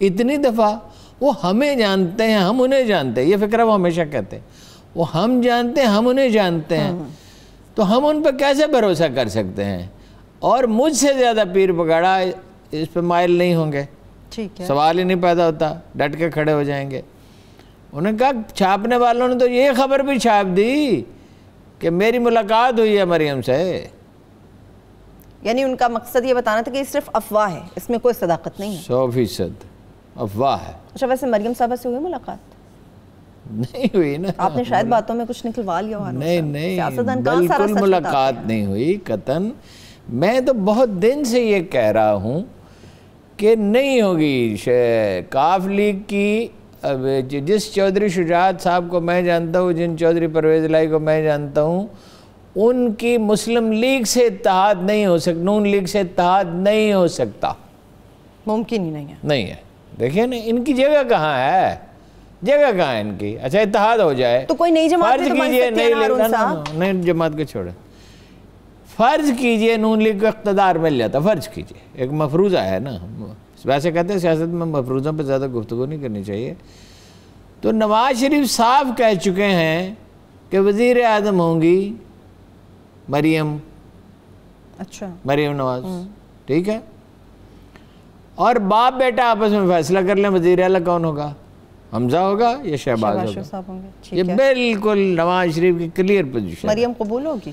اتنی دفعہ وہ ہمیں جانتے ہیں ہم انہیں جانتے ہیں، یہ فکرہ وہ ہمیشہ کہتے ہیں، وہ ہم جانتے ہیں ہم انہیں جانتے ہیں، تو ہم ان پہ کیسے بھروسہ کر سکتے ہیں؟ اور مجھ سے زیادہ پیر پگاڑا اس پہ مائل نہیں ہوں گے، ٹھیک ہے، سوال ہی نہیں پیدا ہوتا، ڈٹ کے کھڑے ہو جائیں گے۔ انہوں نے کہا چھاپنے والوں نے تو یہ خبر بھی چھاپ دی کہ میری ملاقات ہوئی ہے مریم سے۔ یعنی ان کا مقصد یہ بتانا تھا کہ یہ صرف افواہ ہے، اس میں کوئی صداقت نہیں ہے۔ 100% افواہ ہے۔ اچھا ویسے مریم صاحبہ سے ہوئی ملاقات؟ نہیں ہوئی نا، آپ نے شاید باتوں میں کچھ نکلوا لیا ہوا۔ نہیں بالکل ملاقات نہیں ہوئی قطعاً۔ میں تو بہت دن سے یہ کہہ رہا ہوں کہ نہیں ہوگی۔ کاف لیگ کی جس چودھری شجاعت صاحب کو میں جانتا ہوں، جن چودھری پرویز الہی کو میں جانتا ہوں، ان کی مسلم لیگ سے اتحاد نہیں ہو سکتا، نون لیگ سے اتحاد نہیں ہو سکتا، ممکن ہی نہیں ہے۔ نہیں ہے۔ دیکھیں نا ان کی جگہ کہاں ہے، جگہ کہاں ہے ان کی؟ اچھا اتحاد ہو جائے تو کوئی نئی جماعت بھی تو بن سکتی ہے ہارون صاحب۔ نئی جماعت کو چھوڑے، فرض کیجئے نون لیگ کو اقتدار مل جاتا، فرض کیجئے، ایک مفروضہ ہے نا، ویسے کہتے ہیں سیاست میں مفروضوں پہ زیادہ گفتگو نہیں کرنی چاہیے۔ تو نواز شریف صاف کہہ چکے ہیں کہ وزیر اعظم ہوں گی مریم، اچھا مریم نواز، ٹھیک ہے، اور باپ بیٹا آپس میں فیصلہ کر لیں وزیر اعلیٰ کون ہوگا، حمزہ ہوگا یا شہباز ہوگا۔ یہ بالکل نواز شریف کی کلیئر پوزیشن۔ مریم قبول ہوگی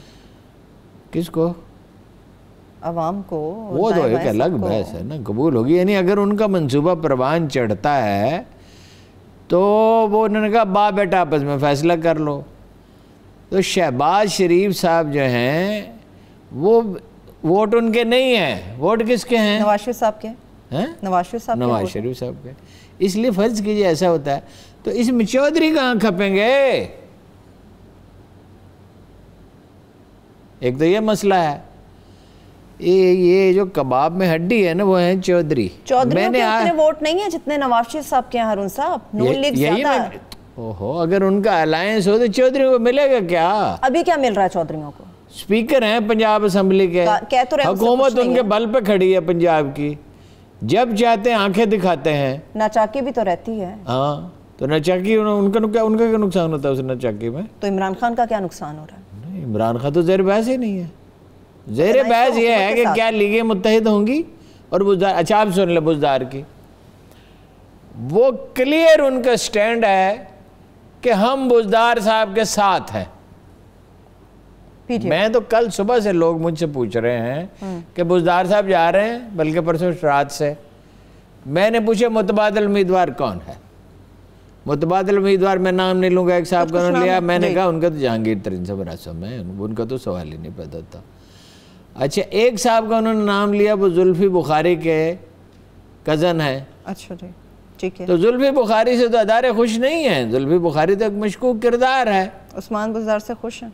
کس کو؟ عوام کو، وہ تو ایک الگ بحث ہے نا، قبول ہوگی، یعنی اگر ان کا منصوبہ پروان چڑھتا ہے تو وہ انہوں نے کہا باپ بیٹا آپس میں فیصلہ کر لو۔ تو شہباز شریف صاحب جو ہیں وہ ووٹ ان کے نہیں ہیں، ووٹ کس کے ہیں؟ نواز شریف صاحب کے ہیں، نواز شریف صاحب کے۔ اس لیے فرض کیجئے ایسا ہوتا ہے تو اس میں چودھری کہاں کھپیں گے؟ ایک تو یہ مسئلہ ہے، یہ جو کباب میں ہڈی ہے نا وہ ہیں چودھری۔ چودھریوں کے اتنے ووٹ نہیں ہیں جتنے نواز شریف صاحب کے ہیں ہارون صاحب، نون لیگ زیادہ ہے۔ اوہو، اگر ان کا الائنس ہو تو چودھریوں کو ملے گا کیا؟ ابھی کیا مل رہا ہے چودھریوں کو؟ سپیکر ہیں پنجاب اسمبلی کے، حکومت ان کے بل پہ کھڑی ہے پنجاب کی، جب چاہتے ہیں آنکھیں دکھاتے ہیں۔ ناچاکی بھی تو رہتی ہے۔ ہاں تو ناچاکی ان کا کیا نقصان ہوتا ہے اس ناچاکی میں؟ تو عمران خان کا کیا نقصان ہو رہا ہے؟ نہیں، عمران خان تو زیر بحث ہی نہیں ہے۔ زیر بحث یہ ہے کہ کیا لیگیں متحد ہوں گی اور بزدار، اچھا آپ سن لیں بزدار کی، وہ کلیئر ان کا سٹینڈ ہے کہ ہم بزدار صاحب کے ساتھ ہیں۔ میں تو کل صبح سے لوگ مجھ سے پوچھ رہے ہیں کہ بزدار صاحب جا رہے ہیں، بلکہ پرسوں رات سے میں نے پوچھا متبادل امیدوار کون ہے؟ متبادل امیدوار میں نام نہیں لوں گا، ایک صاحب کا انہوں نے لیا، میں نے کہا ان کا تو جہانگیر ترین سے مراسم ہے، ان کا تو سوال ہی نہیں پیدا تھا۔ اچھا ایک صاحب کا انہوں نے نام لیا، وہ زلفی بخاری کے کزن ہیں۔ اچھا جی ٹھیک ہے۔ تو زلفی بخاری سے تو ادارے خوش نہیں ہیں، زلفی بخاری تو ایک مشکوک کردار ہے۔ عثمان بزدار سے خوش ہیں؟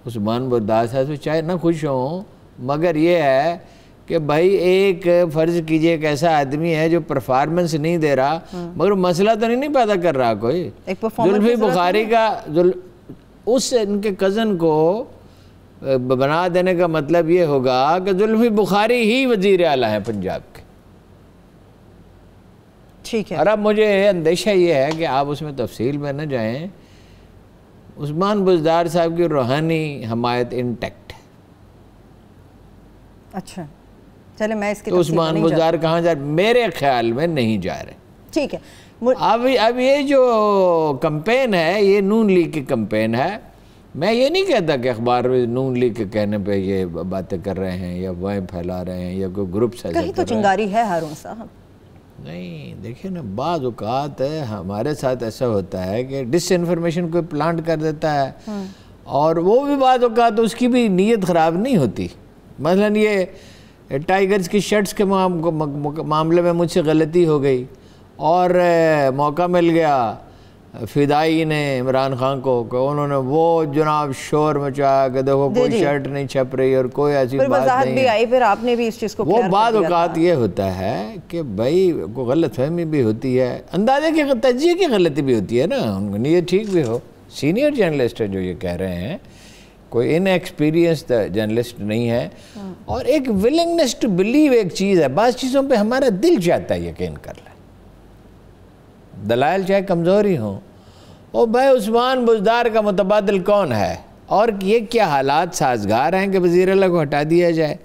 عثمان بزدار صاحب سے چاہے نہ خوش ہوں، مگر یہ ہے کہ بھائی ایک فرض کیجئے ایک ایسا آدمی ہے جو پرفارمنس نہیں دے رہا، مگر مسئلہ تو نہیں پیدا کر رہا کوئی۔ زلفی بخاری کا اس ان کے کزن کو بنا دینے کا مطلب یہ ہوگا کہ زلفی بخاری ہی وزیر اعلیٰ ہیں پنجاب کے۔ ٹھیک ہے۔ اور اب مجھے اندیشہ یہ ہے کہ آپ اس میں تفصیل میں نہ جائیں، عثمان بزدار صاحب کی روحانی حمایت انٹیکٹ ہے۔ اچھا چلے میں اس کی تو عثمان بزدار کہاں جا رہے؟ میرے خیال میں نہیں جا رہے۔ ٹھیک ہے۔ اب یہ جو کمپین ہے یہ نون لیگ کی کمپین ہے۔ میں یہ نہیں کہتا کہ اخبار نون لیگ کے کہنے پہ یہ باتیں کر رہے ہیں یا وہ پھیلا رہے ہیں یا کوئی گروپس ایسا کر رہے ہیں۔ کہیں تو چنگاری ہے ہارون صاحب۔ نہیں دیکھیں نا، بعض اوقات ہمارے ساتھ ایسا ہوتا ہے کہ ڈس انفارمیشن کوئی پلانٹ کر دیتا ہے، اور وہ بھی بعض اوقات اس کی بھی نیت خراب نہیں ہوتی۔ مثلاً یہ ٹائیگرز کی شرٹس کے معاملے میں مجھ سے غلطی ہو گئی اور موقع مل گیا فدائی نے عمران خان کو کہ انہوں نے وہ جناب شور مچایا کہ دیکھو کوئی شرٹ نہیں چھپ رہی اور کوئی ایسی بات نہیں بھی آئی، پھر آپ نے بھی اس چیز کو وہ بعض اوقات یہ ہوتا ہے کہ بھائی کوئی غلط فہمی بھی ہوتی ہے، اندازے کی تجزیے کی غلطی بھی ہوتی ہے نا، ان کو نیت ٹھیک بھی ہو۔ سینئر جرنلسٹ جو یہ کہہ رہے ہیں کوئی ان ایکسپیرینسڈ جرنلسٹ نہیں ہے، اور ایک ولنگنس ٹو بلیو ایک چیز ہے، بعض چیزوں پہ ہمارا دل چاہتا ہے یقین کر لیں، دلائل چاہے کمزور ہی ہوں۔ او بھائی عثمان بزدار کا متبادل کون ہے، اور یہ کیا حالات سازگار ہیں کہ وزیر اعلیٰ کو ہٹا دیا جائے؟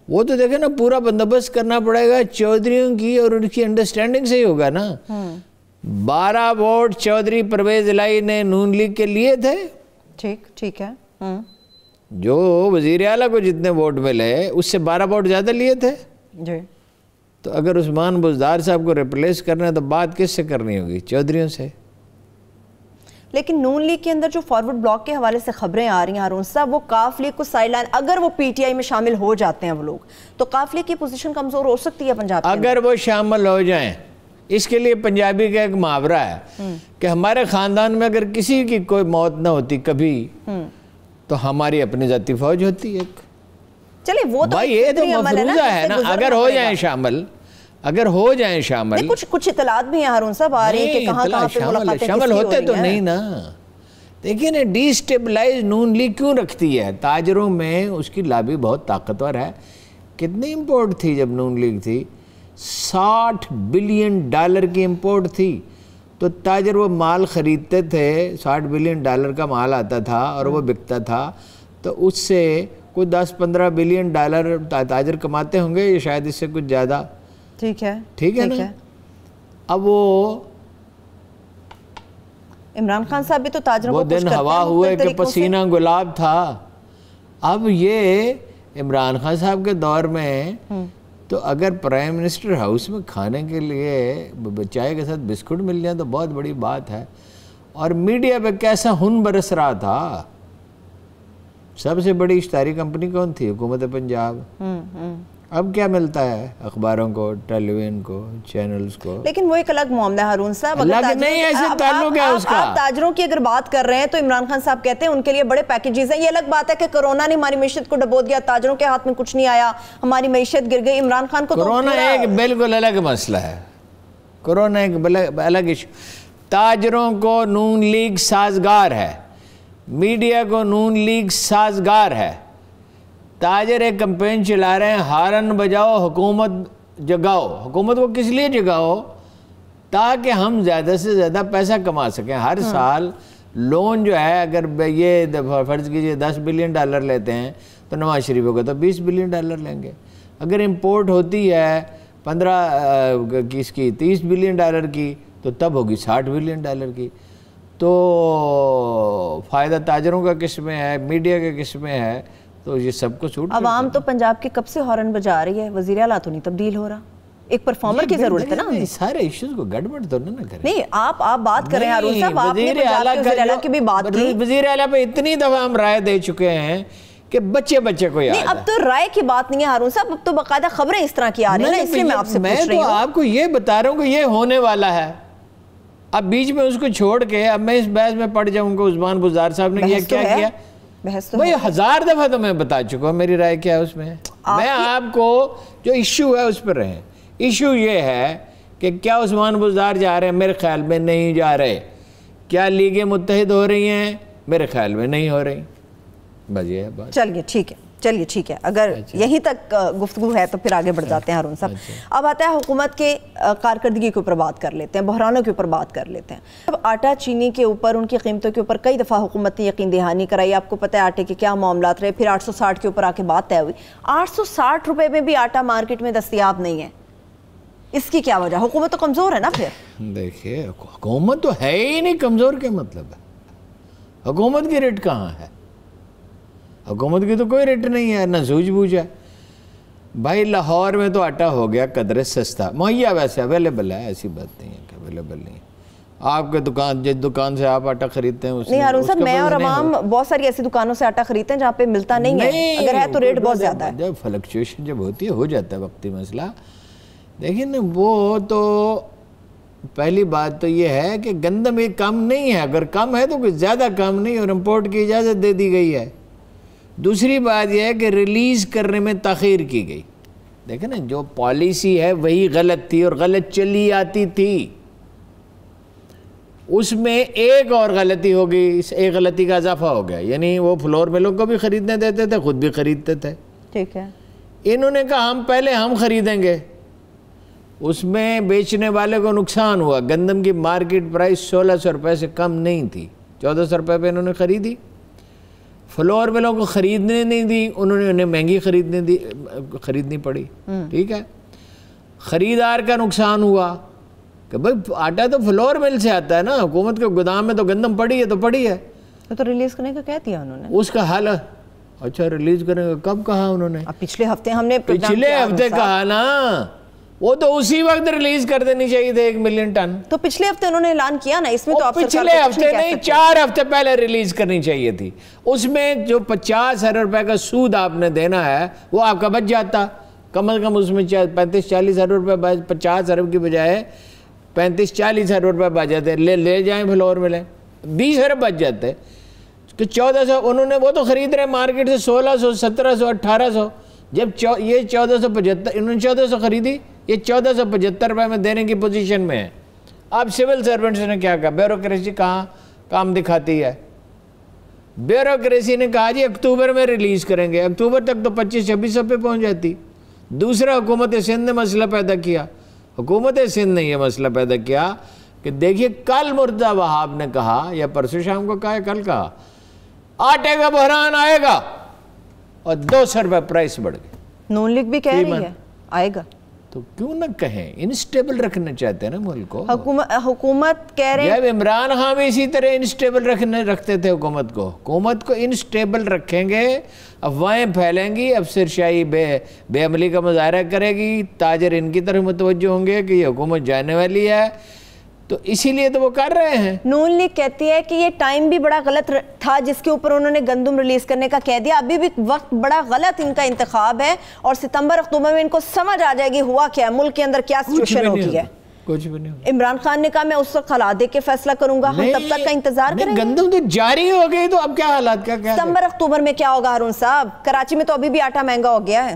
وہ تو دیکھیں نا پورا بندوبست کرنا پڑے گا چودھریوں کی اور ان کی انڈرسٹینڈنگ سے ہی ہوگا نا۔ 12 ووٹ چودھری پرویز الہی نے نون لیگ کے لیے تھے، ٹھیک ہے، جو وزیر اعلیٰ کو جتنے ووٹ ملے اس سے 12 ووٹ زیادہ لیے تھے جی۔ تو اگر عثمان بزدار صاحب کو ریپلیس کرنا ہے تو بات کس سے کرنی ہوگی؟ چودھریوں سے۔ لیکن نون لیگ کے اندر جو فارورڈ بلاک کے حوالے سے خبریں آ رہی ہیں ہارون صاحب، وہ کاف لیگ کو سائیڈ لائن، اگر وہ پی ٹی آئی میں شامل ہو جاتے ہیں وہ لوگ، تو کاف لیگ کی پوزیشن کمزور ہو سکتی ہے پنجاب کے اندر۔ اگر وہ شامل ہو جائیں، اس کے لیے پنجابی کا ایک محاورہ ہے کہ ہمارے خاندان میں اگر کسی کی کوئی موت نہ ہوتی کبھی تو ہماری اپنی ذاتی فوج ہوتی ایک۔ چلے وہ تو بھائی یہ تو مفروضہ ہے نا، اگر ہو جائیں شامل، اگر ہو جائیں شامل۔ کچھ اطلاعات بھی ہیں ہارون صاحب آ رہی ہیں کہ کہاں کہاں پہ ملاقاتیں شامل ہوتے تو نہیں نا۔ دیکھیں نا ڈی اسٹیبلائز نون لیگ کیوں رکھتی ہے؟ تاجروں میں اس کی لابی بہت طاقتور ہے۔ کتنی امپورٹ تھی جب نون لیگ تھی؟ $60 بلین کی امپورٹ تھی، تو تاجر وہ مال خریدتے تھے، $60 بلین کا مال آتا تھا اور وہ بکتا تھا، تو اس سے کوئی $10-15 بلین تاجر کماتے ہوں گے، یا شاید اس سے کچھ زیادہ۔ ٹھیک ہے نا؟ اب وہ عمران خان صاحب بھی تو تاجروں کو وہ دن ہوا ہوئے کہ پسینہ گلاب تھا۔ اب یہ عمران خان صاحب کے دور میں تو اگر پرائم منسٹر ہاؤس میں کھانے کے لیے چائے کے ساتھ بسکٹ مل جائے تو بہت بڑی بات ہے۔ اور میڈیا پہ کیسا ہن برس رہا تھا۔ سب سے بڑی اشتہاری کمپنی کون تھی؟ حکومت پنجاب۔ اب کیا ملتا ہے اخباروں کو، ٹیلی ویژن کو، چینلز کو؟ لیکن وہ ایک الگ معاملہ ہے ہارون صاحب۔ الگ نہیں، ایسے تعلق ہے اس کا۔ آپ تاجروں کی اگر بات کر رہے ہیں تو عمران خان صاحب کہتے ہیں ان کے لیے بڑے پیکیجز ہیں۔ یہ الگ بات ہے کہ کرونا نے ہماری معیشت کو ڈبو دیا، تاجروں کے ہاتھ میں کچھ نہیں آیا، ہماری معیشت گر گئی۔ عمران خان کو کرونا ایک بالکل الگ مسئلہ ہے، کرونا ایک الگ ایشو۔ تاجروں کو نون لیگ سازگار ہے، میڈیا کو نون لیگ سازگار ہے۔ تاجر ایک کمپین چلا رہے ہیں، ہارن بجاؤ حکومت جگاؤ۔ حکومت کو کس لیے جگاؤ؟ تاکہ ہم زیادہ سے زیادہ پیسہ کما سکیں۔ ہر سال لون جو ہے، اگر یہ فرض کیجئے $10 بلین لیتے ہیں تو نواز شریف ہوگا تو $20 بلین لیں گے۔ اگر امپورٹ ہوتی ہے 30 بلین کی تو تب ہوگی $60 بلین کی۔ تو فائدہ تاجروں کا کس میں ہے، میڈیا کے کس میں ہے؟ تو یہ سب کو چھوٹ۔ عوام تو پنجاب کے کب سے ہارن بجا رہی ہے، وزیر اعلیٰ تو نہیں تبدیل ہو رہا۔ ایک پرفارمر کی ضرورت ہے نا۔ سارے ایشوز کو گڑبڑ تو نہ کریں۔ نہیں، آپ بات کر رہے ہیں ہارون صاحب، آپ نے پنجاب کے وزیر اعلیٰ کی بھی بات کی۔ وزیر اعلیٰ پہ اتنی دفعہ ہم رائے دے چکے ہیں کہ بچے کو یاد ہے۔ نہیں، اب تو رائے کی بات نہیں ہے ہارون صاحب، اب تو باقاعدہ خبریں اس طرح کی آ رہی ہیں، اس لیے میں آپ سے پوچھ رہی ہوں۔ میں تو آپ کو یہ بتا رہا ہوں کہ یہ ہونے والا ہے۔ اب بیچ میں اس کو چھوڑ کے اب میں اس بحث میں پڑ جاؤں کہ عثمان بزدار صاحب نے یہ کیا کیا؟ بھئی 1000 دفعہ تو میں بتا چکا ہوں میری رائے کیا ہے اس میں۔ میں آپ کو جو ایشو ہے اس پر رہیں۔ ایشو یہ ہے کہ کیا عثمان بزدار جا رہے ہیں؟ میرے خیال میں نہیں جا رہے۔ کیا لیگیں متحد ہو رہی ہیں؟ میرے خیال میں نہیں ہو رہی۔ بس یہ ہے بات۔ چلیے ٹھیک ہے، اگر یہیں تک گفتگو ہے تو پھر آگے بڑھ جاتے ہیں ہارون صاحب۔ اب آتا ہے حکومت کے کارکردگی کے اوپر بات کر لیتے ہیں، بحرانوں کے اوپر بات کر لیتے ہیں۔ اب آٹا چینی کے اوپر، ان کی قیمتوں کے اوپر کئی دفعہ حکومت نے یقین دہانی کرائی۔ آپ کو پتہ ہے آٹے کے کیا معاملات رہے، پھر 860 کے اوپر آ کے بات طے ہوئی۔ 860 روپے میں بھی آٹا مارکیٹ میں دستیاب نہیں ہے۔ اس کی کیا وجہ؟ حکومت تو کمزور ہے نا پھر۔ دیکھیے حکومت تو ہے ہی نہیں، کمزور کیا مطلب ہے؟ حکومت کی ریٹ کہاں ہے؟ حکومت کی تو کوئی ریٹ نہیں ہے، نہ سوجھ بوجھ ہے۔ بھائی لاہور میں تو آٹا ہو گیا قدرے سستا، مہیا ویسے اویلیبل ہے، ایسی بات نہیں ہے کہ اویلیبل نہیں ہے۔ آپ کے جس دکان سے آپ آٹا خریدتے ہیں، نہیں ہارون صاحب، میں اور عوام بہت ساری ایسی دکانوں سے آٹا خریدتے ہیں جہاں پہ ملتا نہیں ہے، اگر ہے تو ریٹ بہت زیادہ ہے۔ جب فلکچویشن جب ہوتی ہے ہو جاتا ہے وقتی مسئلہ۔ لیکن وہ تو پہلی بات تو یہ ہے کہ گندم ایک کم نہیں ہے، اگر کم ہے تو کوئی زیادہ کم نہیں، اور امپورٹ کی اجازت دے دی گئی ہے۔ دوسری بات یہ ہے کہ ریلیز کرنے میں تاخیر کی گئی۔ دیکھیں نا، جو پالیسی ہے وہی غلط تھی اور غلط چلی آتی تھی۔ اس میں ایک اور غلطی ہوگی، ایک غلطی کا اضافہ ہو گیا، یعنی وہ فلور ملوں کو بھی خریدنے دیتے تھے، خود بھی خریدتے تھے. ٹھیک ہے. انہوں نے کہا ہم پہلے ہم خریدیں گے. اس میں بیچنے والے کو نقصان ہوا. گندم کی مارکیٹ پرائس 1600 روپے سے کم نہیں تھی، 1400 روپے پہ انہوں نے خریدی. فلور ملوں کو خریدنے نہیں دی، انہیں مہنگی خریدنی پڑی. ٹھیک ہے. خریدار کا نقصان ہوا کہ بھئی آٹا تو فلور مل سے آتا ہے نا، حکومت کے گودام میں تو گندم پڑی ہے تو پڑی ہے. تو ریلیز کرنے کا کہہ دیا انہوں نے. اس کا حل اچھا ریلیز کرنے کا کب کہا انہوں نے؟ پچھلے ہفتے ہم نے پچھلے ہفتے کہا نا، وہ تو اسی وقت ریلیز کر دینی چاہیے تھے 1 ملین ٹن. تو پچھلے ہفتے انہوں نے اعلان کیا نا، اس میں تو پچھلے ہفتے نہیں 4 ہفتے پہلے ریلیز کرنی چاہیے تھی. اس میں جو 50 ارب روپے کا سود آپ نے دینا ہے وہ آپ کا بچ جاتا. کم از کم اس میں 35-40 ارب روپے، 50 ارب کی بجائے 35-40 ارب روپے بچ جاتے. لے جائیں فلور ملیں، 20 ارب بچ جاتے کہ 1400. انہوں نے وہ تو خرید رہے مارکیٹ سے 1600 1700 1800. جب یہ 1475 انہوں نے 1400 خریدی، یہ 1475 روپے میں دینے کی پوزیشن میں ہے. اب سول سرونٹس نے کیا کہا؟ بیوروکریسی کہاں کام دکھاتی ہے. بیوروکریسی نے کہا جی اکتوبر میں ریلیز کریں گے. اکتوبر تک تو 2500-2600 پہ پہنچ جاتی. دوسرا حکومت سندھ نے مسئلہ پیدا کیا. حکومت سندھ نے یہ مسئلہ پیدا کیا کہ دیکھیے کل مرتضی وہاب نے کہا، یا پرسوں شام کو کہا، کل کہا آٹے کا بحران آئے گا اور 200 روپے پرائس بڑھ گئے. نون لیگ بھی کہہ رہی ہے آئے گا. تو کیوں نہ کہیں؟ انسٹیبل رکھنا چاہتے ہیں نا ملک کو. حکومت کہہ رہے ہیں. جب عمران خان بھی اسی طرح انسٹیبل رکھتے تھے حکومت کو انسٹیبل رکھیں گے، افواہیں پھیلیں گی، افسر شاہی بے عملی کا مظاہرہ کرے گی، تاجر ان کی طرف متوجہ ہوں گے کہ یہ حکومت جانے والی ہے. تو اسی لیے تو وہ کر رہے ہیں. نون لیگ کہتی ہے کہ یہ ٹائم بھی بڑا غلط تھا جس کے اوپر انہوں نے گندم ریلیز کرنے کا کہہ دیا. ابھی بھی وقت بڑا غلط ان کا انتخاب ہے، اور ستمبر اکتوبر میں ان کو سمجھ آ جائے گی ہوا کیا ہے، ملک کے اندر کیا سچویشن ہوتی ہے. کچھ بھی نہیں. عمران خان نے کہا میں اس وقت حالات دیکھ کے فیصلہ کروں گا. ہم تب تک کا انتظار کریں گے. گندم تو جاری ہو گئی، تو اب کیا حالات کیا ستمبر اکتوبر میں کیا ہوگا ہارون صاحب؟ کراچی میں تو ابھی بھی آٹا مہنگا ہو گیا ہے.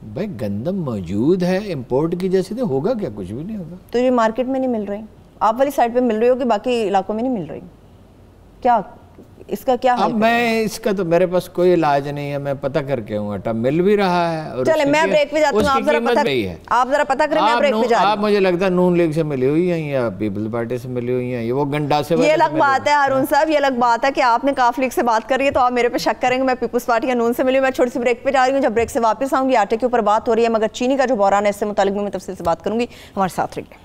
بھائی گندم موجود ہے، امپورٹ کی جیسے تو ہوگا کیا؟ کچھ بھی نہیں ہوگا. تو یہ مارکیٹ میں نہیں مل رہی، آپ والی سائٹ پہ مل رہی ہوگی، باقی علاقوں میں نہیں مل رہی. کیا اس کا کیا حل؟ اب میں اس کا تو میرے پاس کوئی علاج نہیں ہے. میں پتہ کر کے ہوں آٹا مل بھی رہا ہے. چلے میں بریک پہ جاتا ہوں، آپ ذرا پتہ کریں. میں بریک پہ جا رہا ہوں. آپ مجھے لگتا ہے نون لیگ سے ملی ہوئی ہیں یا پیپلز پارٹی سے ملی ہوئی ہیں، یہ وہ گنڈا سے. یہ الگ بات ہے ہارون صاحب، یہ الگ بات ہے کہ آپ نے کاف لیگ سے بات کر رہی ہے تو آپ میرے پہ شک کریں گے. میں پیپلز پارٹی یا نون سے ملی ہوں. میں چھوٹی سی بریک پہ جا رہی ہوں. جب بریک سے واپس آؤں گی آٹے کے اوپر بات ہو رہی ہے، مگر چینی کا جو بحران ہے اس سے متعلق میں تفصیل سے بات کروں گی. ہمارے ساتھ رہیے.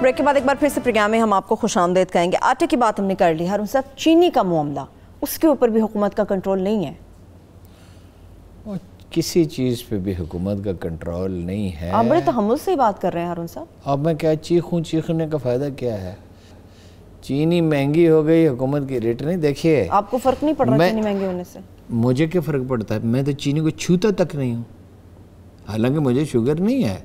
بریک کے بعد ایک بار پھر سے پروگرام میں ہم آپ کو خوش آمدید کہیں گے. آٹے کی بات ہم نے کر لی. ہارون صاحب چینی کا معاملہ، اس کے اوپر بھی حکومت کا کنٹرول نہیں ہے. کسی چیز پہ بھی حکومت کا کنٹرول نہیں ہے. آپ بڑے تحمل سے ہی بات کر رہے ہیں ہارون صاحب. اب میں کیا چیخوں؟ چیخنے کا فائدہ کیا ہے؟ چینی مہنگی ہو گئی، حکومت کی ریٹ نہیں. دیکھیے آپ کو فرق نہیں پڑ رہا چینی مہنگی ہونے سے؟ مجھے کیا فرق پڑتا ہے؟ میں تو چینی کو چھوتا تک نہیں ہوں، حالانکہ مجھے شوگر نہیں ہے.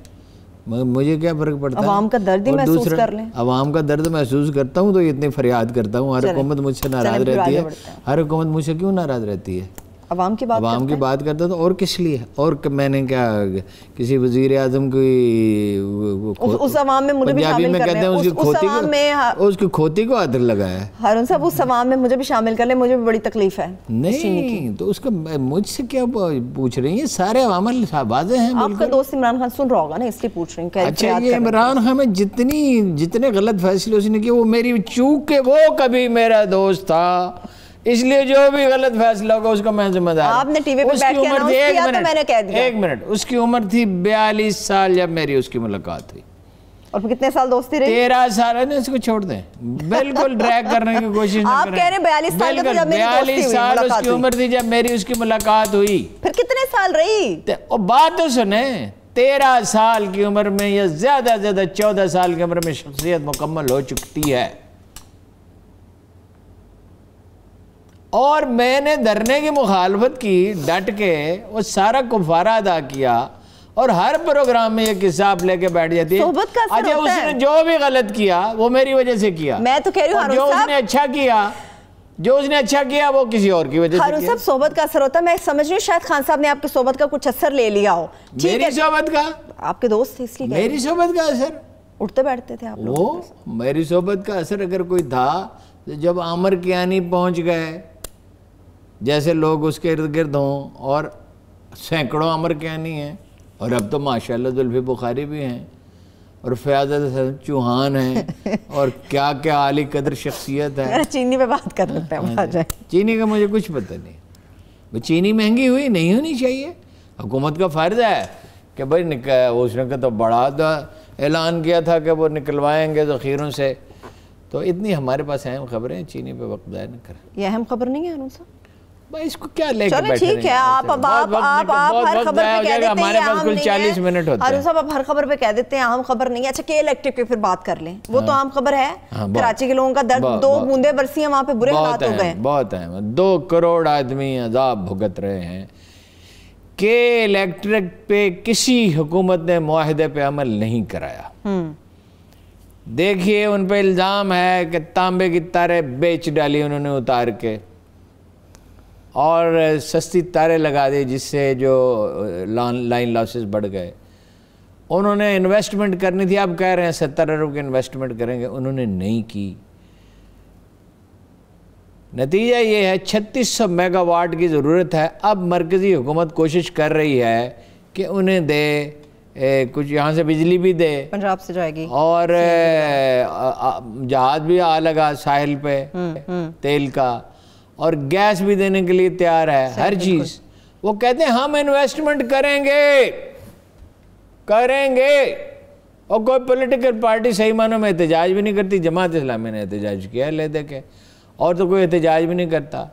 مجھے کیا فرق پڑتا ہے؟ عوام کا درد ہی محسوس کر لیں. عوام کا درد محسوس کرتا ہوں تو اتنی فریاد کرتا ہوں. ہر حکومت مجھ سے ناراض رہتی ہے. ہر حکومت مجھ سے کیوں ناراض رہتی ہے؟ عوام کی بات کرتا تو اور کس لیے؟ اور میں نے کیا کسی وزیر اعظم کی اس عوام میں مجھے بھی شامل کر لیں، اس کی کھوتی کو ہاتھ لگایا ہے. ہارون صاحب اس عوام میں مجھے بھی شامل کر لیں، مجھے بھی بڑی تکلیف ہے. نہیں تو اس کا مجھ سے کیا پوچھ رہی ہیں؟ سارے عوام واضح ہیں. آپ کا دوست عمران خان سن رہا ہوگا نا، اس لیے پوچھ رہی ہیں. اچھا یہ عمران خان میں جتنے غلط فیصلے اس نے کیے وہ میری چوک کے، وہ کبھی میرا دوست تھا، اس لیے جو بھی غلط فیصلہ ہوگا اس کا میں ذمہ دار. آپ نے ٹی وی پہ بیٹھ کے اناؤنس کیا تو میں نے کہہ دیا. ایک منٹ، اس کی عمر تھی 42 سال جب میری اس کی ملاقات ہوئی. اور کتنے سال دوستی رہی؟ 13 سال. ہے اس کو چھوڑ دیں، بالکل ڈریگ کرنے کی کوشش نہ کریں. آپ کہہ رہے ہیں 42 سال جب میری دوستی ہوئی، 42 سال اس کی عمر تھی جب میری اس کی ملاقات ہوئی. پھر کتنے سال رہی؟ بات تو سنیں، 13 سال کی عمر میں یا زیادہ 14 سال کی عمر میں شخصیت مکمل ہو چکتی ہے. اور میں نے دھرنے کی مخالفت کی ڈٹ کے، وہ سارا کفارہ ادا کیا، اور ہر پروگرام میں یہ قصہ آپ لے کے بیٹھ جاتی ہے. صحبت کا اثر ہوتا ہے. اس نے جو بھی غلط کیا وہ میری وجہ سے کیا. میں تو کہہ رہی ہوں جو اس نے اچھا کیا وہ کسی اور کی وجہ سے ہارون صاحب صحبت کا اثر ہوتا ہے. میں سمجھ رہی ہوں شاید خان صاحب نے آپ کی صحبت کا کچھ اثر لے لیا ہو. میری صحبت کا؟ آپ کے دوست تھے اس لیے. میری صحبت کا اثر؟ اٹھتے بیٹھتے تھے آپ لوگ. وہ میری صحبت کا اثر اگر کوئی تھا، جب عامر کیانی پہنچ گئے جیسے لوگ اس کے ارد گرد ہوں، اور سینکڑوں عامر کیانی ہیں، اور اب تو ماشاءاللہ زلفی بخاری بھی ہیں، اور فیاض حسن چوہان ہیں، اور کیا کیا عالی قدر شخصیت ہے. چینی پہ بات کر لیتے ہیں. چینی کا مجھے کچھ پتہ نہیں. وہ چینی مہنگی ہوئی نہیں ہونی چاہیے. حکومت کا فرض ہے کہ بھائی اس نے تو بڑا اعلان کیا تھا کہ وہ نکلوائیں گے ذخیروں سے. تو اتنی ہمارے پاس اہم خبریں، چینی پہ وقت ضائع نہ کریں. یہ اہم خبر نہیں ہے ہارون صاحب؟ بھائی اس کو کیا لے کے بیٹھے رہے ہیں؟ ٹھیک ہے، آپ ہر خبر پہ کہہ دیتے ہیں ہمارے پاس کل 40 منٹ ہوتے ہیں. ہارون صاحب آپ ہر خبر پہ کہہ دیتے ہیں اہم خبر نہیں ہے. اچھا کے الیکٹرک پہ پھر بات کر لیں، وہ تو اہم خبر ہے. کراچی کے لوگوں کا درد، 2 بوندیں برسی ہیں وہاں پہ، برے حالات ہو گئے. بہت اہم. 2 کروڑ آدمی عذاب بھگت رہے ہیں. کے الیکٹرک پہ کسی حکومت نے معاہدے پہ عمل نہیں کرایا. دیکھیے ان پہ الزام ہے کہ تانبے کی تاریں بیچ ڈالی انہوں نے اتار کے، اور سستی تاریں لگا دی جس سے جو لائن لاسز بڑھ گئے. انہوں نے انویسٹمنٹ کرنی تھی، اب کہہ رہے ہیں 70 ارب کی انویسٹمنٹ کریں گے، انہوں نے نہیں کی. نتیجہ یہ ہے 3600 میگا واٹ کی ضرورت ہے. اب مرکزی حکومت کوشش کر رہی ہے کہ انہیں دے، کچھ یہاں سے بجلی بھی دے، پنجاب سے جائے گی، اور جہاز بھی آ لگا ساحل پہ تیل کا، اور گیس بھی دینے کے لیے تیار ہے، ہر چیز. وہ کہتے ہیں ہم انویسٹمنٹ کریں گے، اور کوئی پولیٹیکل پارٹی صحیح معنوں میں احتجاج بھی نہیں کرتی. جماعت اسلامی نے احتجاج کیا لے دے کے، اور تو کوئی احتجاج بھی نہیں کرتا.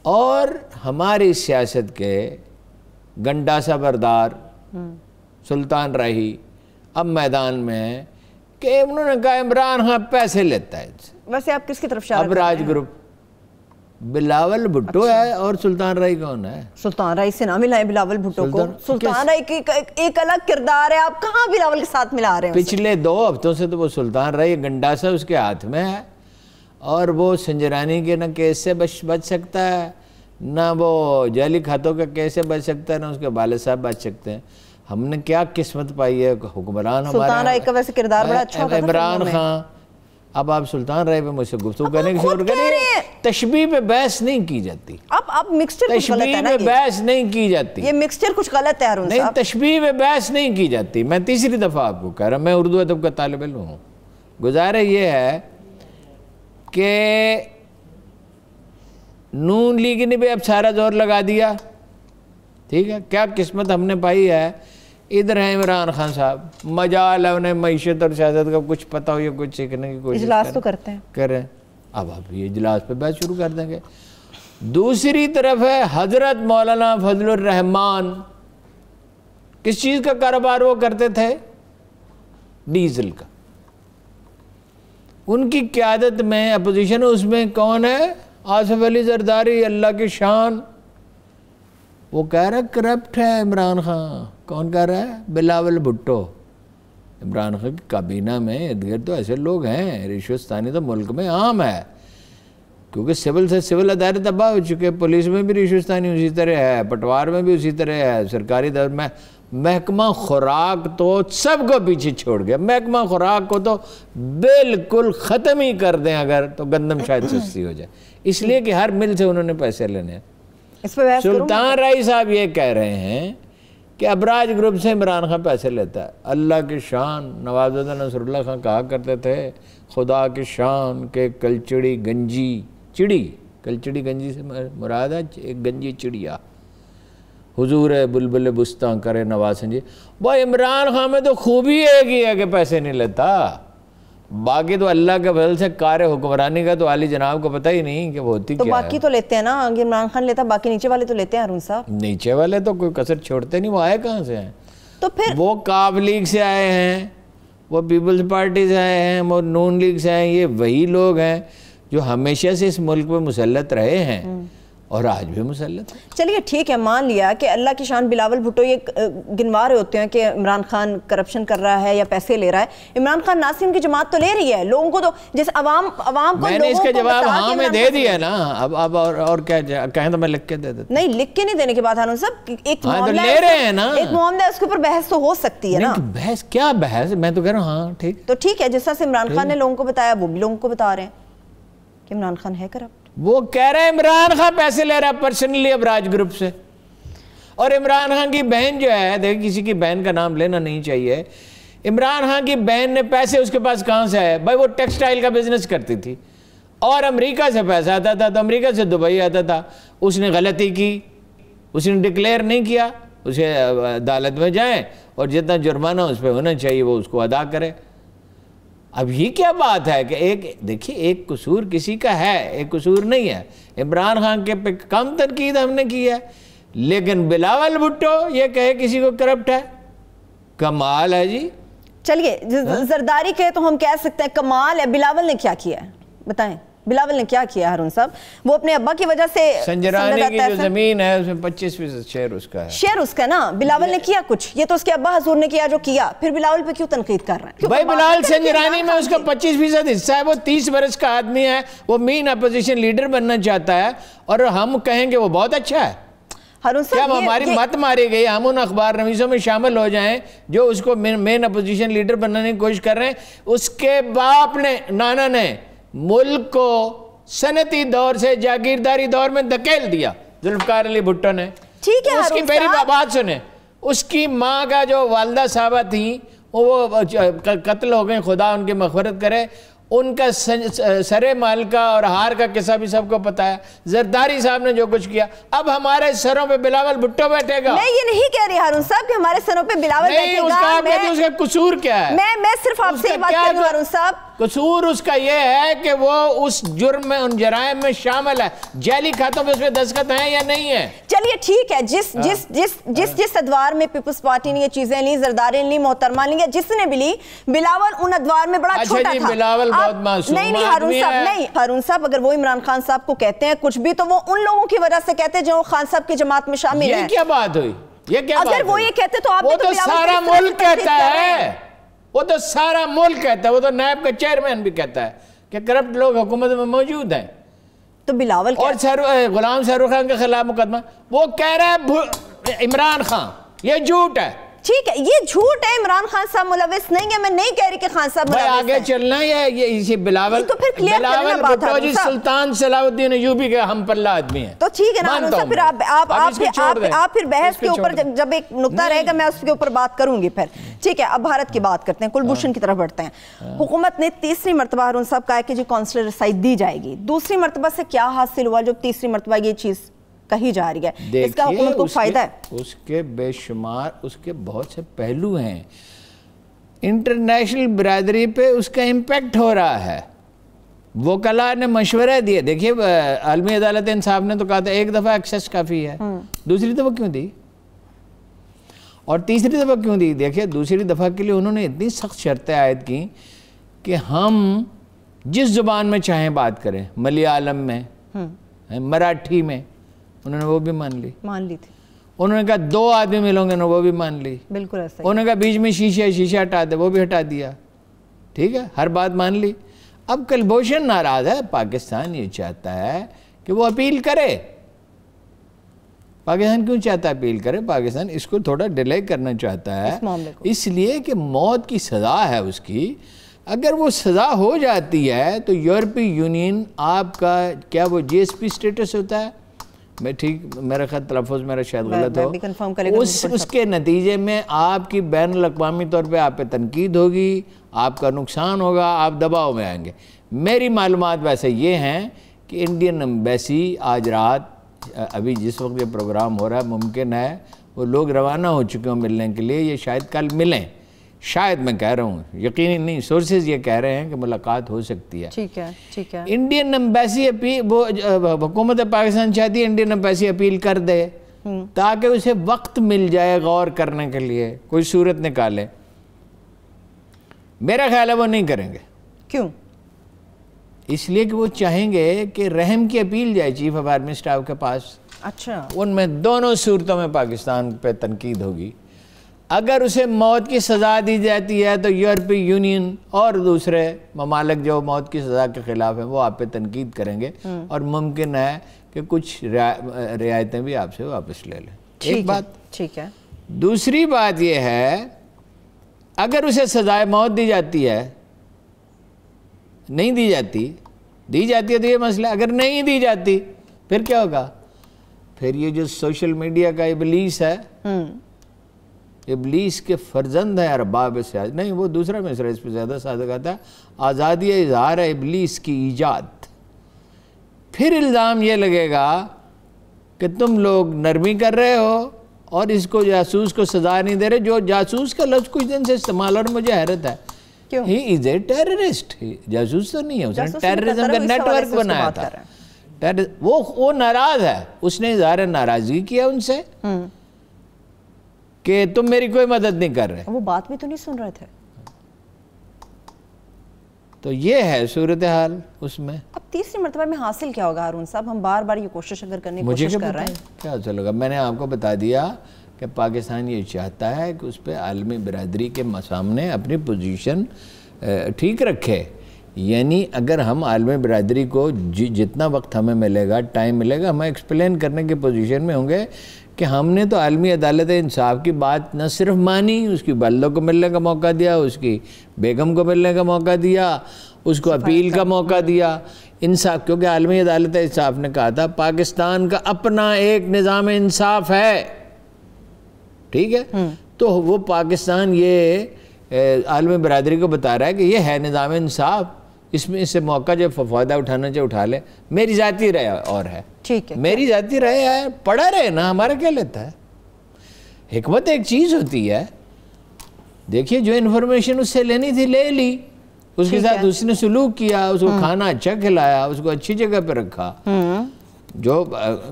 اور ہماری سیاست کے گنڈاسہ بردار سلطان راہی اب میدان میں ہے کہ انہوں نے کہا عمران خان پیسے لیتا ہے. ویسے آپ کس کی طرف اشارہ اب راج گروپ بلاول بھٹو ہے، اور سلطان راہی کون ہے؟ سلطان راہی سے نہ ملائیں بلاول بھٹو کو. سلطان راہی کی ایک الگ کردار ہے، آپ کہاں بلاول کے ساتھ ملا رہے ہیں؟ پچھلے 2 ہفتوں سے تو وہ سلطان راہی گنڈاسہ اس کے ہاتھ میں ہے، اور وہ سنجرانی کے نہ کیس سے بچ سکتا ہے، نہ وہ جعلی کھاتوں کا کیس سے بچ سکتا ہے، نہ اس کے والد صاحب بچ سکتے ہیں. ہم نے کیا قسمت پائی ہے، حکمران ہمارا سلطان راہی کا ویسے کردار بڑا اچھا ہوتا ہے عمران خان. اب آپ سلطان راہی پہ مجھ سے گفتگو کرنے کی شروع کریں. تشبیہ پہ بحث نہیں کی جاتی. اب مکسچر کچھ غلط ہے نا، تشبیہ پہ بحث نہیں کی جاتی. یہ مکسچر کچھ غلط ہے ہارون صاحب. نہیں، تشبیہ پہ بحث نہیں کی جاتی. میں تیسری دفعہ آپ کو کہہ رہا ہوں، میں اردو ادب کا طالب علم ہوں. گزارہ یہ ہے کہ نون لیگ نے بھی اب سارا زور لگا دیا. ٹھیک ہے، کیا قسمت ہم نے پائی ہے. ادھر ہے عمران خان صاحب، مجال ہے انہیں معیشت اور سیاست کا کچھ پتہ ہو یا کچھ سیکھنے کی کوشش اجلاس تو کرتے ہیں، کریں. اب یہ اجلاس پہ بحث شروع کر دیں گے. دوسری طرف ہے حضرت مولانا فضل الرحمان. کس چیز کا کاروبار وہ کرتے تھے؟ ڈیزل کا. ان کی قیادت میں اپوزیشن، اس میں کون ہے؟ آصف علی زرداری، اللہ کی شان. وہ کہہ رہا ہے کرپٹ ہے عمران خان. کون کہہ رہا ہے؟ بلاول بھٹو. عمران خان کی کابینہ میں ارد گرد تو ایسے لوگ ہیں، رشوتستانی تو ملک میں عام ہے، کیونکہ سول سے سول ادارے تباہ ہو چکے. پولیس میں بھی رشوتستانی اسی طرح ہے، پٹوار میں بھی اسی طرح ہے، سرکاری دور میں. محکمہ خوراک تو سب کو پیچھے چھوڑ گیا. محکمہ خوراک کو تو بالکل ختم ہی کر دیں اگر، تو گندم شاید سستی ہو جائے، اس لیے کہ ہر مل سے انہوں نے پیسے لینے ہیں. سلطان راہی صاحب یہ کہہ رہے ہیں کہ ابراج گروپ سے عمران خان پیسے لیتا ہے. اللہ کی شان. نواز الدین نصر اللہ خان کہا کرتے تھے خدا کی شان کہ کلچڑی گنجی چڑی. کلچڑی گنجی سے مراد ہے ایک گنجی چڑیا. حضور بلبل بستاں کرے نوازن جی. وہ عمران خان میں تو خوبی ایک ہی ہے کہ پیسے نہیں لیتا، باقی تو اللہ کے فضل سے کار حکمرانی کا تو عالی جناب کو پتہ ہی نہیں کہ وہ ہوتی کیا ہے. تو باقی تو لیتے ہیں نا، عمران خان لیتا، باقی نیچے والے تو لیتے ہیں ہارون صاحب. نیچے والے تو کوئی کسر چھوڑتے نہیں. وہ آئے کہاں سے ہیں؟ تو پھر وہ کاف لیگ سے آئے ہیں، وہ پیپلز پارٹی سے آئے ہیں، وہ نون لیگ سے آئے ہیں. یہ وہی لوگ ہیں جو ہمیشہ سے اس ملک پہ مسلط رہے ہیں اور آج بھی مسلط ہے۔ چلیے ٹھیک ہے، مان لیا کہ اللہ کی شان بلاول بھٹو یہ گنوا رہے ہوتے ہیں کہ عمران خان کرپشن کر رہا ہے یا پیسے لے رہا ہے۔ عمران خان ناصرین کی جماعت تو لے رہی ہے، لوگوں کو تو جیسے عوام کو میں نے اس کا جواب ہاں میں دے دیا نا، اب اور کیا کہیں تو میں لکھ کے دے دیتا۔ نہیں، لکھ کے نہیں دینے کے بعد ہارون صاحب ایک معاملہ لے رہے ہیں نا، ایک معاملہ ہے، اس کے اوپر بحث تو ہو سکتی ہے نا۔ بحث کیا بحث، میں تو کہہ رہا ہوں ہاں ٹھیک تو ٹھیک ہے، جس طرح سے عمران خان نے لوگوں کو بتایا وہ بھی لوگوں کو بتا رہے ہیں کہ عمران خان ہے کرپٹ۔ وہ کہہ رہے ہیں عمران خان پیسے لے رہا ہے پرسنلی ابراج گروپ سے، اور عمران خان کی بہن جو ہے، دیکھ کسی کی بہن کا نام لینا نہیں چاہیے، عمران خان کی بہن نے پیسے اس کے پاس کہاں سے آئے؟ بھائی وہ ٹیکسٹائل کا بزنس کرتی تھی اور امریکہ سے پیسہ آتا تھا، تو امریکہ سے دبئی آتا تھا، اس نے غلطی کی، اس نے ڈکلیئر نہیں کیا، اسے عدالت میں جائیں اور جتنا جرمانہ اس پہ ہونا چاہیے وہ اس کو ادا کرے۔ اب یہ کیا بات ہے کہ دیکھیے ایک قصور کسی کا ہے، ایک قصور نہیں ہے۔ عمران خان کے پہ کم تنقید ہم نے کی ہے، لیکن بلاول بھٹو یہ کہے کسی کو کرپٹ ہے، کمال ہے جی۔ چلیے زرداری کہے تو ہم کہہ سکتے ہیں کمال ہے۔ بلاول نے کیا کیا ہے بتائیں؟ بلاول نے کیا کیا ہارون صاحب؟ وہ اپنے ابا کی وجہ سے سنجرانی کی جو زمین ہے اس میں 25% شیئر اس کا ہے، شیئر اس کا نا۔ بلاول نے کیا کچھ؟ یہ تو اس کے ابا حضور نے کیا جو کیا، پھر بلاول پہ کیوں تنقید کر رہے ہیں؟ بھائی بلاول سنجرانی میں اس کا 25% حصہ ہے، وہ 30 برس کا آدمی ہے، وہ مین اپوزیشن لیڈر بننا چاہتا ہے، اور ہم کہیں گے وہ بہت اچھا ہے۔ کیا ہماری مت ماری گئی، ہم ان اخبار نویسوں میں شامل ہو جائیں جو اس کو مین اپوزیشن لیڈر بنانے کی کوشش کر رہے ہیں؟ اس کے باپ نے، نانا نے ملک کو صنعتی دور سے جاگیرداری دور میں دھکیل دیا، ذوالفقار علی بھٹو نے۔ ٹھیک ہے، اس کی میری بات سنیں، اس کی ماں کا جو والدہ صاحبہ تھیں وہ قتل ہو گئے، خدا ان کی مغفرت کرے، ان کا سرے مال کا اور ہار کا قصہ بھی سب کو پتا ہے۔ زرداری صاحب نے جو کچھ کیا، اب ہمارے سروں پہ بلاول بھٹو بیٹھے گا۔ میں یہ نہیں کہہ رہی ہارون صاحب کہ ہمارے سروں پہ بلاول بیٹھے گا، نہیں، اس کا آپ کہتے ہیں اس کا قصور کیا ہے؟ میں صرف آپ سے یہ بات کہہ رہی ہوں ہارون صاحب، قصور اس کا یہ ہے کہ وہ اس جرم میں، ان جرائم میں شامل ہے۔ جعلی کھاتوں پہ اس پہ دستخط ہیں یا نہیں ہے؟ چلیے ٹھیک ہے، جس ادوار میں پیپلز پارٹی نے یہ چیزیں لی، زرداری نے لی، محترمہ لی، جس نے بھی لی، بلاول ان ادوار میں بڑا چھوٹا تھا۔ بلاول بہت معصوم نہیں ہارون صاحب، نہیں ہارون صاحب، اگر وہ عمران خان صاحب کو کہتے ہیں کچھ بھی تو وہ ان لوگوں کی وجہ سے کہتے ہیں جو خان صاحب کی جماعت میں شامل ہیں۔ یہ کیا بات ہوئی؟ یہ کیا بات ہوئی؟ اگر وہ یہ کہتے تو آپ وہ تو سارا ملک کہتا ہے، وہ تو سارا ملک کہتا ہے، وہ تو نیب کا چیئرمین بھی کہتا ہے کہ کرپٹ لوگ حکومت میں موجود ہیں۔ تو بلاول اور غلام شاہ خان کے خلاف مقدمہ، وہ کہہ رہا ہے عمران خان، یہ جھوٹ ہے۔ ٹھیک ہے، یہ جھوٹ ہے، عمران خان صاحب ملوث نہیں ہے، میں نہیں کہہ رہی کہ خان صاحب ملوث ہیں۔ آگے چلنا یہ بلاول بھٹو جی سلطان صلاح الدین ایوبی کے ہم پلہ آدمی ہیں۔ تو ٹھیک ہے نا ہارون صاحب، پھر آپ پھر بحث کے اوپر جب ایک نقطہ رہے گا میں اس کے اوپر بات کروں گی پھر۔ ٹھیک ہے، اب بھارت کی بات کرتے ہیں، کلبھوشن کی طرف بڑھتے ہیں۔ حکومت نے تیسری مرتبہ ہارون صاحب کہا کہ جی کونسلر رسائی دی جائے گی۔ دوسری مرتبہ سے کیا حاصل ہوا جب تیسری مرتبہ یہ چیز کہی جا رہی ہے؟ اس کا حکومت کو فائدہ ہے؟ اس کے بے شمار، اس کے بہت سے پہلو ہیں، انٹرنیشنل برادری پہ اس کا امپیکٹ ہو رہا ہے۔ وکلاء نے مشورہ دیے، دیکھیے عالمی عدالت انصاف نے تو کہا تھا ایک دفعہ ایکسس کافی ہے، دوسری دفعہ کیوں دی اور تیسری دفعہ کیوں دی؟ دیکھیے دوسری دفعہ کے لیے انہوں نے اتنی سخت شرطیں عائد کی کہ ہم جس زبان میں چاہیں بات کریں، ملیالم میں، مراٹھی میں، انہوں نے وہ بھی مان لی تھی۔ انہوں نے کہا 2 آدمی ملوں گے، وہ بھی مان لی۔ بالکل ایسا انہوں نے کہا بیچ میں شیشہ ہٹا دے، وہ بھی ہٹا دیا۔ ٹھیک ہے، ہر بات مان لی۔ اب کلبھوشن ناراض ہے، پاکستان یہ چاہتا ہے کہ وہ اپیل کرے۔ پاکستان کیوں چاہتا ہے اپیل کرے؟ پاکستان اس کو تھوڑا ڈیلے کرنا چاہتا ہے، اس لیے کہ موت کی سزا ہے اس کی۔ اگر وہ سزا ہو جاتی ہے تو یورپی یونین آپ کا کیا وہ جی ایس پی سٹیٹس ہوتا ہے، میں ٹھیک میرا خیال تلفظ میرا شاید غلط ہو، اس کے نتیجے میں آپ کی بین الاقوامی طور پہ آپ پہ تنقید ہوگی، آپ کا نقصان ہوگا، آپ دباؤ میں آئیں گے۔ میری معلومات ویسے یہ ہیں کہ انڈین ایمبیسی آج رات، ابھی جس وقت یہ پروگرام ہو رہا ہے، ممکن ہے وہ لوگ روانہ ہو چکے ہوں ملنے کے لیے، یہ شاید کل ملیں، شاید میں کہہ رہا ہوں، یقینی نہیں، سورسز یہ کہہ رہے ہیں کہ ملاقات ہو سکتی ہے۔ ٹھیک ہے، ٹھیک ہے۔ انڈین ایمبیسی وہ حکومت پاکستان چاہتی ہے انڈین ایمبیسی اپیل کر دے تاکہ اسے وقت مل جائے غور کرنے کے لیے، کوئی صورت نکالے۔ میرا خیال ہے وہ نہیں کریں گے۔ کیوں؟ اس لیے کہ وہ چاہیں گے کہ رحم کی اپیل جائے چیف آف آرمی اسٹاف کے پاس. اچھا. ان میں دونوں صورتوں میں پاکستان پہ تنقید ہوگی. اگر اسے موت کی سزا دی جاتی ہے تو یورپی یونین اور دوسرے ممالک جو موت کی سزا کے خلاف ہیں وہ آپ پہ تنقید کریں گے اور ممکن ہے کہ کچھ رعایتیں بھی آپ سے واپس لے لیں. ایک بات. ٹھیک ہے. دوسری بات یہ ہے اگر اسے سزائے موت دی جاتی ہے, نہیں دی جاتی ہے تو یہ مسئلہ. اگر نہیں دی جاتی پھر کیا ہوگا؟ پھر یہ جو سوشل میڈیا کا ابلیس ہے, ابلیس کے فرزند ہیں ارباب سیاست. نہیں, وہ دوسرا مصرع اس پہ زیادہ صادق آتا ہے, آزادی اظہار ہے ابلیس کی ایجاد. پھر الزام یہ لگے گا کہ تم لوگ نرمی کر رہے ہو اور اس کو جاسوس کو سزا نہیں دے رہے. جو جاسوس کا لفظ کچھ دن سے استعمال, اور مجھے حیرت ہے, ہی از اے ٹیررسٹ. جاسوس تو نہیں ہے, اس نے ٹیررزم کا نیٹ ورک بنایا تھا. وہ ناراض ہے, اس نے اظہار ناراضگی کیا ان سے کہ تم میری کوئی مدد نہیں کر رہے. وہ بات بھی تو نہیں سن رہے تھے. تو یہ ہے صورتحال اس میں. اب تیسری مرتبہ میں حاصل کیا ہوگا ہارون صاحب؟ ہم بار بار یہ کوشش اگر کرنے کی کوشش کر رہے ہیں, کیا حاصل ہوگا؟ میں نے آپ کو بتا دیا کہ پاکستان یہ چاہتا ہے کہ اس پہ عالمی برادری کے سامنے اپنی پوزیشن ٹھیک رکھے. یعنی اگر ہم عالمی برادری کو جتنا وقت ہمیں ملے گا, ٹائم ملے گا, ہم ایکسپلین کرنے کی پوزیشن میں ہوں گے کہ ہم نے تو عالمی عدالت انصاف کی بات نہ صرف مانی, اس کی والدوں کو ملنے کا موقع دیا, اس کی بیگم کو ملنے کا موقع دیا, اس کو اپیل کا موقع دیا, انصاف. کیونکہ عالمی عدالت انصاف نے کہا تھا پاکستان کا اپنا ایک نظام انصاف ہے, ٹھیک ہے. تو وہ پاکستان یہ عالمی برادری کو بتا رہا ہے کہ یہ ہے نظام انصاف, اس میں اس سے موقع جب فائدہ اٹھانا چاہے اٹھا لے. میری ذاتی رائے اور ہے, ٹھیک ہے, میری ذاتی رائے ہے, پڑھا رہے نا, ہمارا کیا لیتا ہے. حکمت ایک چیز ہوتی ہے, دیکھیے جو انفارمیشن اس سے لینی تھی لے لی, اس کے ساتھ اس نے سلوک کیا, اس کو کھانا اچھا کھلایا, اس کو اچھی جگہ پہ رکھا, جو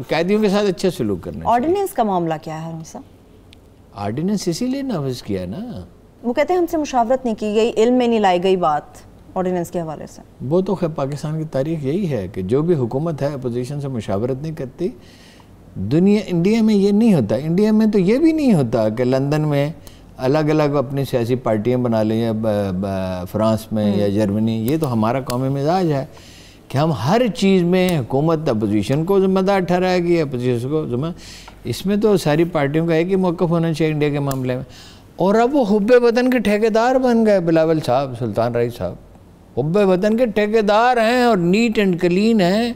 قیدیوں کے ساتھ اچھا سلوک کرنا. آرڈیننس کا معاملہ کیا ہے ہارون صاحب؟ آرڈیننس اسی لیے نافذ کیا نا. وہ کہتے ہیں ہم سے مشاورت نہیں کی گئی, علم میں نہیں لائی گئی بات آرڈیننس کے حوالے سے. وہ تو خیر پاکستان کی تاریخ یہی ہے کہ جو بھی حکومت ہے اپوزیشن سے مشاورت نہیں کرتی. انڈیا میں یہ نہیں ہوتا. انڈیا میں تو یہ بھی نہیں ہوتا کہ لندن میں الگ الگ اپنی سیاسی پارٹیاں بنا لیں, یا فرانس میں یا جرمنی. یہ تو ہمارا قومی مزاج ہے کہ ہم ہر چیز میں حکومت اپوزیشن کو ذمہ دار ٹھہرائے گی, اپوزیشن کو ذمہ. اس میں تو ساری پارٹیوں کا ایک ہی موقف ہونا چاہیے انڈیا کے معاملے میں. اور اب وہ حب وطن کے ٹھیکیدار بن گئے بلاول صاحب, سلطان رئیس صاحب حب وطن کے ٹھیکیدار ہیں اور نیٹ اینڈ کلین ہیں,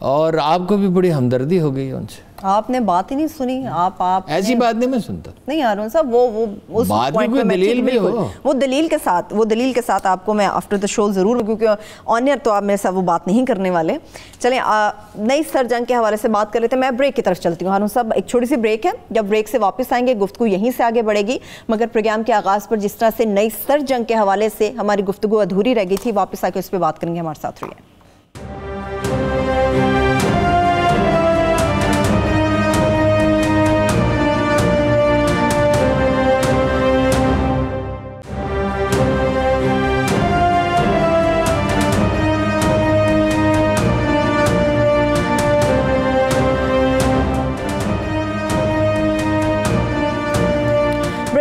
اور آپ کو بھی بڑی ہمدردی ہو گئی ان سے. آپ نے بات ہی نہیں سنی. آپ ایسی بات نہیں میں سنتا. نہیں ہارون صاحب, وہ اس پوائنٹ میں دلیل بھی ہو, وہ دلیل کے ساتھ آپ کو میں آفٹر دا شو ضرور, کیونکہ آنر تو آپ میرے ساتھ وہ بات نہیں کرنے والے. چلیں نئی سر جنگ کے حوالے سے بات کر لیتے ہیں. میں بریک کی طرف چلتی ہوں ہارون صاحب, ایک چھوٹی سی بریک ہے. جب بریک سے واپس آئیں گے گفتگو یہیں سے آگے بڑھے گی, مگر پروگرام کے آغاز پر جس طرح سے نئی سر جنگ کے حوالے سے ہماری گفتگو ادھوری رہ گئی تھی, واپس آ کے اس پہ بات کریں گے. ہمارے ساتھ رہیے.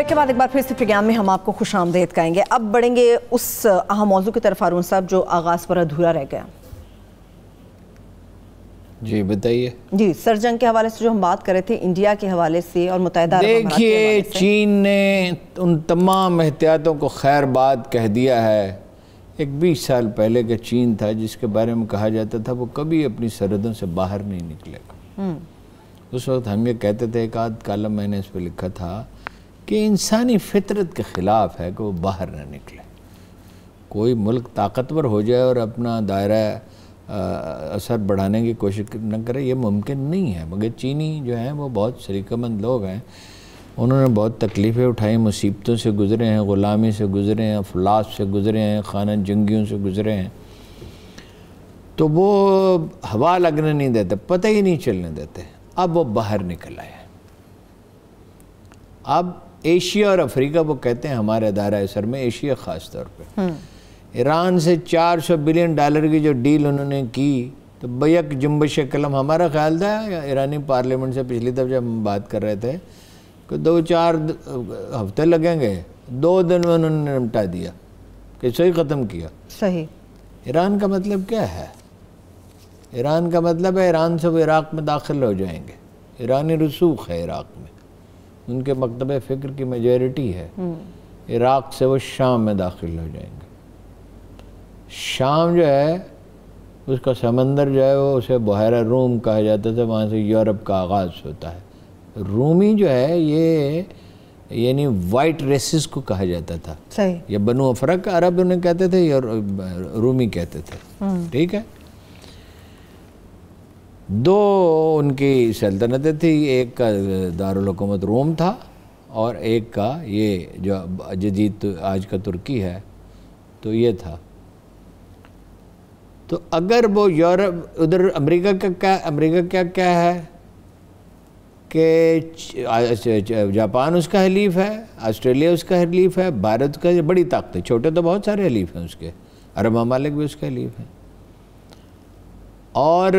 کے بعد ایک بار پھر سے پروگرام میں ہم آپ کو خوش آمدید کہیں گے. اب بڑھیں گے اس اہم موضوع کی طرف ہارون صاحب جو آغاز پر ادھورا رہ گیا. جی بتائیے. جی سر جنگ کے حوالے سے جو ہم بات کر رہے تھے, انڈیا کے حوالے سے اور متحدہ عرب امارات کے حوالے سے. دیکھیے چین نے ان تمام احتیاطوں کو خیر بات کہہ دیا ہے. ایک 20 سال پہلے کا چین تھا جس کے بارے میں کہا جاتا تھا وہ کبھی اپنی سرحدوں سے باہر نہیں نکلے گا. اس وقت ہم یہ کہتے تھے, ایک آدھ کالم میں نے اس پہ لکھا تھا کہ انسانی فطرت کے خلاف ہے کہ وہ باہر نہ نکلے. کوئی ملک طاقتور ہو جائے اور اپنا دائرہ اثر بڑھانے کی کوشش نہ کرے, یہ ممکن نہیں ہے. مگر چینی جو ہیں وہ بہت سلیقہ مند لوگ ہیں, انہوں نے بہت تکلیفیں اٹھائیں, مصیبتوں سے گزرے ہیں, غلامی سے گزرے ہیں, افلاس سے گزرے ہیں, خانہ جنگیوں سے گزرے ہیں. تو وہ ہوا لگنے نہیں دیتے, پتہ ہی نہیں چلنے دیتے. اب وہ باہر نکل آئے. اب ایشیا اور افریقہ وہ کہتے ہیں ہمارے دائرہ اثر میں, ایشیا خاص طور پہ, ایران سے $400 بلین کی جو ڈیل انہوں نے کی تو بیک جنبش قلم، ہمارا خیال تھا ایرانی پارلیمنٹ سے پچھلی دفعہ جب ہم بات کر رہے تھے کہ 2-4 ہفتے لگیں گے، 2 دن میں انہوں نے نمٹا دیا کہ صحیح ختم کیا۔ صحیح۔ ایران کا مطلب کیا ہے؟ ایران کا مطلب ہے ایران سے وہ عراق میں داخل ہو جائیں گے، ایرانی رسوخ ہے عراق میں، ان کے مکتب فکر کی میجورٹی ہے، عراق سے وہ شام میں داخل ہو جائیں گے۔ شام جو ہے اس کا سمندر جو ہے وہ اسے بحیرہ روم کہا جاتا تھا، وہاں سے یورپ کا آغاز ہوتا ہے۔ رومی جو ہے یہ یعنی وائٹ ریسز کو کہا جاتا تھا، صحیح، یہ بنو افرق عرب انہیں کہتے تھے یا رومی کہتے تھے، ٹھیک ہے۔ 2 ان کی سلطنتیں تھی، ایک کا دارالحکومت روم تھا اور ایک کا یہ جو جدید آج کا ترکی ہے تو یہ تھا۔ تو اگر وہ یورپ ادھر امریکہ کیا ہے کہ جاپان اس کا حلیف ہے، آسٹریلیا اس کا حلیف ہے، بھارت کا بڑی طاقت ہے، چھوٹے تو بہت سارے حلیف ہیں اس کے، عرب ممالک بھی اس کا حلیف ہیں، اور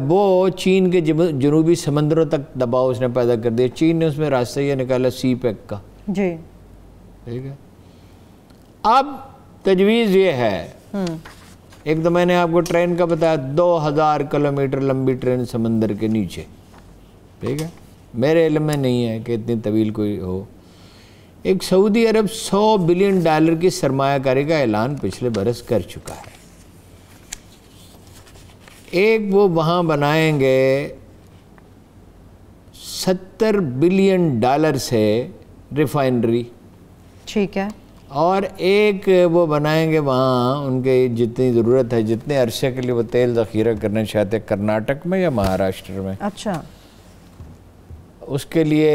وہ چین کے جنوبی سمندروں تک دباؤ اس نے پیدا کر دیا۔ چین نے اس میں راستہ یہ نکالا سی پیک کا، جی ٹھیک ہے۔ اب تجویز یہ ہے، ایک تو میں نے آپ کو ٹرین کا بتایا، 2000 کلومیٹر لمبی ٹرین سمندر کے نیچے، ٹھیک ہے، میرے علم میں نہیں ہے کہ اتنی طویل کوئی ہو۔ ایک سعودی عرب $100 بلین کی سرمایہ کاری کا اعلان پچھلے برس کر چکا ہے۔ ایک وہ وہاں بنائیں گے $70 بلین سے ریفائنری، ٹھیک ہے، اور ایک وہ بنائیں گے وہاں ان کے جتنی ضرورت ہے، جتنے عرصے کے لیے وہ تیل ذخیرہ کرنا چاہتے ہیں، کرناٹک میں یا مہاراشٹر میں، اچھا، اس کے لیے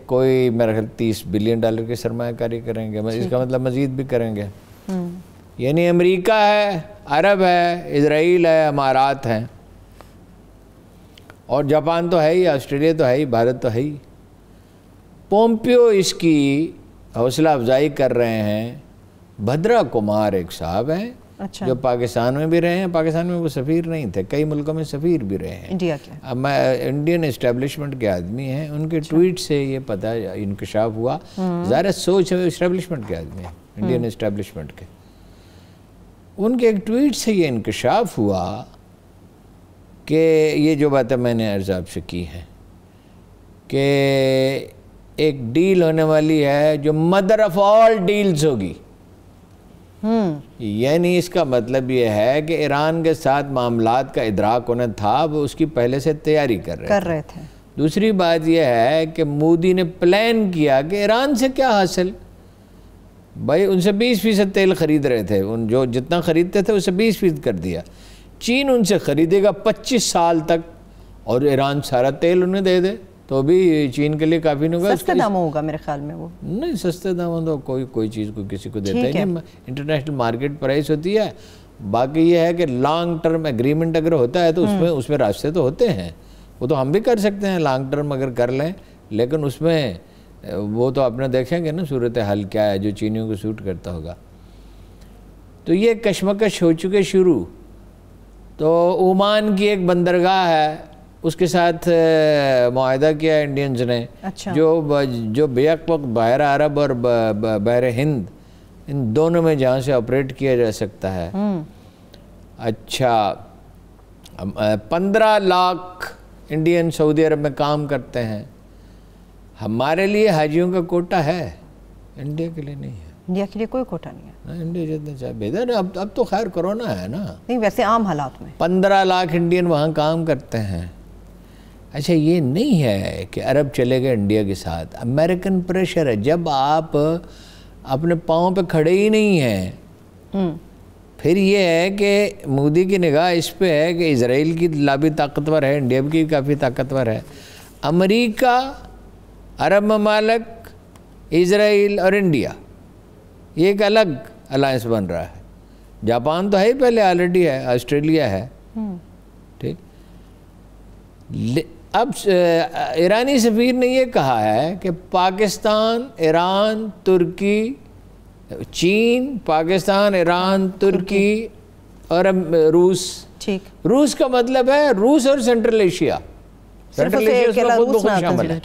کوئی میرا خیال $30 بلین کی سرمایہ کاری کریں گے، اس کا مطلب مزید بھی کریں گے۔ یعنی امریکہ ہے، عرب ہے، اسرائیل ہے، امارات ہیں، اور جاپان تو ہے ہی، آسٹریلیا تو ہے ہی، بھارت تو ہے ہی۔ پومپیو اس کی حوصلہ افزائی کر رہے ہیں۔ بھدرا کمار ایک صاحب ہیں جو پاکستان میں بھی رہے ہیں، پاکستان میں وہ سفیر نہیں تھے، کئی ملکوں میں سفیر بھی رہے ہیں، انڈیا کے، اب میں انڈین اسٹیبلشمنٹ کے آدمی ہیں، ان کے ٹویٹ سے یہ پتہ انکشاف ہوا، ظاہر سوچ اسٹیبلشمنٹ کے آدمی ہیں، انڈین اسٹیبلشمنٹ کے، ان کے ایک ٹویٹ سے یہ انکشاف ہوا کہ یہ جو باتیں میں نے عرض آپ سے کی ہیں کہ ایک ڈیل ہونے والی ہے جو مدر آف آل ڈیلز ہوگی، یعنی اس کا مطلب یہ ہے کہ ایران کے ساتھ معاملات کا ادراک ہونا تھا، وہ اس کی پہلے سے تیاری کر رہے تھے۔ دوسری بات یہ ہے کہ مودی نے پلان کیا کہ ایران سے کیا حاصل، بھائی ان سے 20% تیل خرید رہے تھے، ان جو جتنا خریدتے تھے اسے 20% کر دیا، چین ان سے خریدے گا 25 سال تک اور ایران سارا تیل انہیں دے دے تو بھی چین کے لیے کافی نہیں ہوگا، سستے داموں ہوگا میرے خیال میں، وہ نہیں سستے داموں تو کوئی چیز کو کسی کو دیتا ہی نہیں، انٹرنیشنل مارکیٹ پرائس ہوتی ہے۔ باقی یہ ہے کہ لانگ ٹرم ایگریمنٹ اگر ہوتا ہے تو اس میں راستے تو ہوتے ہیں، وہ تو ہم بھی کر سکتے ہیں لانگ ٹرم اگر کر لیں، لیکن اس میں وہ تو اپنا دیکھیں گے نا صورتحال کیا ہے جو چینیوں کو سوٹ کرتا ہوگا۔ تو یہ کشمکش ہو چکے شروع، تو عمان کی ایک بندرگاہ ہے، اس کے ساتھ معاہدہ کیا انڈینز نے، جو بیک وقت بحیرہ عرب اور بحر ہند ان دونوں میں جہاں سے آپریٹ کیا جا سکتا ہے۔ اچھا، 15 لاکھ انڈین سعودی عرب میں کام کرتے ہیں، ہمارے لیے حاجیوں کا کوٹہ ہے، انڈیا کے لیے نہیں ہے، انڈیا کے لیے کوئی کوٹہ نہیں ہے، انڈیا جتنے چاہے بہتر ہے، اب تو خیر کرونا ہے نا، نہیں ویسے عام حالات میں 15 لاکھ انڈین وہاں کام کرتے ہیں۔ اچھا یہ نہیں ہے کہ عرب چلے گئے انڈیا کے ساتھ، امریکن پریشر ہے، جب آپ اپنے پاؤں پہ کھڑے ہی نہیں ہیں، پھر یہ ہے کہ مودی کی نگاہ اس پہ ہے کہ اسرائیل کی لابی طاقتور ہے، انڈیا کی کافی طاقتور ہے، امریکہ، عرب ممالک، اسرائیل اور انڈیا، یہ ایک الگ الائنس بن رہا ہے۔ جاپان تو ہے ہی پہلے آلریڈی ہے، آسٹریلیا ہے، ٹھیک۔ اب ایرانی سفیر نے یہ کہا ہے کہ پاکستان، ایران، ترکی چین، پاکستان، ایران، ترکی اور روس. ٹھیک. روس کا مطلب ہے روس اور سینٹرل ایشیا. سینٹرل ایشیا اس میں خود بخود شامل ہے.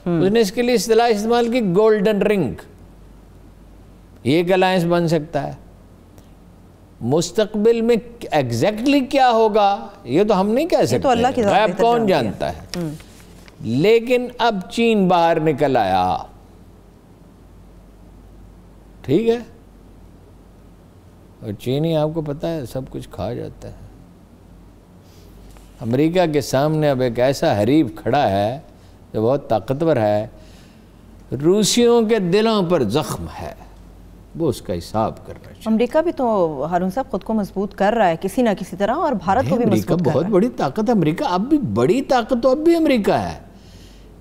اس نے اس کے لیے اصطلاح استعمال کی گولڈن رنگ. یہ ایک الائنس بن سکتا ہے. مستقبل میں ایگزیکٹلی کیا ہوگا یہ تو ہم نہیں کہہ سکتے، غیب کون جانتا ہے. لیکن اب چین باہر نکل آیا. ٹھیک ہے. اور چینی آپ کو پتہ ہے سب کچھ کھا جاتا ہے. امریکہ کے سامنے اب ایک ایسا حریف کھڑا ہے جو بہت طاقتور ہے. روسیوں کے دلوں پر زخم ہے، وہ اس کا حساب کر رہا ہے. امریکہ بھی تو ہارون صاحب خود کو مضبوط کر رہا ہے کسی نہ کسی طرح، اور بھارت کو بھی مضبوط کر رہا ہے. بہت بڑی طاقت ہے امریکہ. اب بھی بڑی طاقت تو اب بھی امریکہ ہے،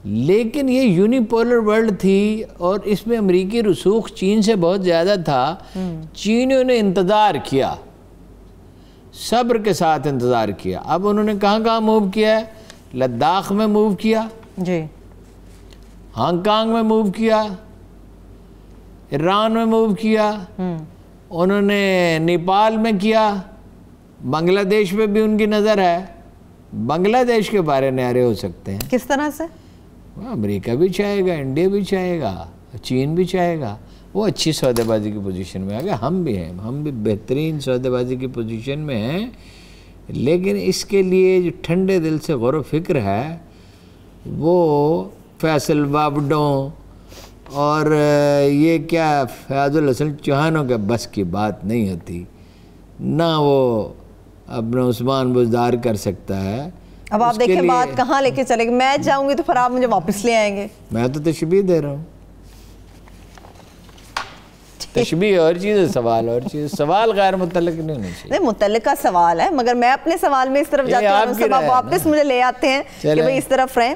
لیکن یہ یونیپولر ورلڈ تھی اور اس میں امریکی رسوخ چین سے بہت زیادہ تھا. چینیوں نے انتظار کیا، صبر کے ساتھ انتظار کیا. اب انہوں نے کہاں کہاں موو کیا ہے؟ لداخ میں موو کیا جی، ہانگ کانگ میں موو کیا، ایران میں موو کیا، انہوں نے نیپال میں کیا، بنگلہ دیش میں بھی ان کی نظر ہے. بنگلہ دیش کے بارے نعرے ہو سکتے ہیں. کس طرح سے؟ امریکہ بھی چاہے گا، انڈیا بھی چاہے گا، چین بھی چاہے گا. وہ اچھی سودے بازی کی پوزیشن میں آ گیا. ہم بھی ہیں، ہم بھی بہترین سودے بازی کی پوزیشن میں ہیں. لیکن اس کے لیے جو ٹھنڈے دل سے غور و فکر ہے وہ فیصل بابڈوں اور یہ کیا فیاض الحسن چوہانوں کے بس کی بات نہیں ہوتی. نہ وہ اپنا عثمان بزدار کر سکتا ہے. اب آپ دیکھیں بات کہاں لے کے چلے گی. میں جاؤں گی تو پھر آپ مجھے واپس لے آئیں گے. میں تو تشبیہ دے رہا ہوں. تشبیہ اور چیز ہے، سوال اور چیز. سوال غیر متعلق نہیں ہونا چاہیے. نہیں، متعلقہ سوال ہے، مگر میں اپنے سوال میں اس طرف جاتی ہوں، سب آپ واپس مجھے لے آتے ہیں کہ بھئی اس طرف رہیں.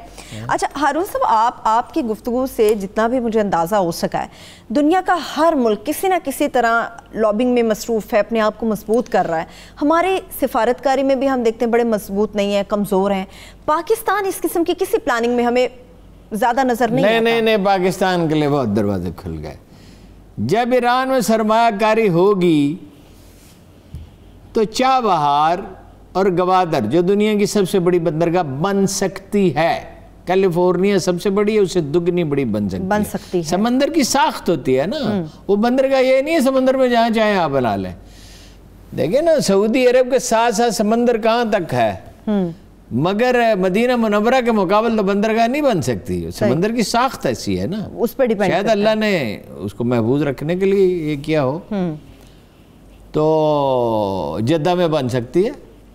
اچھا ہارون صاحب، آپ کی گفتگو سے جتنا بھی مجھے اندازہ ہو سکا ہے، دنیا کا ہر ملک کسی نہ کسی طرح لابنگ میں مصروف ہے، اپنے آپ کو مضبوط کر رہا ہے. ہماری سفارتکاری میں بھی ہم دیکھتے ہیں بڑے مضبوط نہیں ہیں، کمزور ہیں. پاکستان اس قسم کی کسی پلاننگ میں ہمیں زیادہ نظر نہیں آتا. نہیں، پاکستان کے لیے بہت دروازے کھل گئے. جب ایران میں سرمایہ کاری ہوگی تو چابہار اور گوادر جو دنیا کی سب سے بڑی بندرگاہ بن سکتی ہے، کیلیفورنیا سب سے بڑی ہے، اسے دگنی بڑی بن سکتی ہے. سمندر کی ساخت ہوتی ہے نا، وہ بندرگاہ یہ نہیں ہے سمندر میں جہاں چاہیں آپ بنا لیں. دیکھیں نا سعودی عرب کے ساتھ ساتھ سمندر کہاں تک ہے، مگر مدینہ منورہ کے مقابل تو بندرگاہ نہیں بن سکتی. سمندر کی ساخت ایسی ہے نا، اس پہ ڈیپینڈ. شاید اللہ نے اس کو محفوظ رکھنے کے لیے یہ کیا ہو. تو جدہ میں بن سکتی ہے،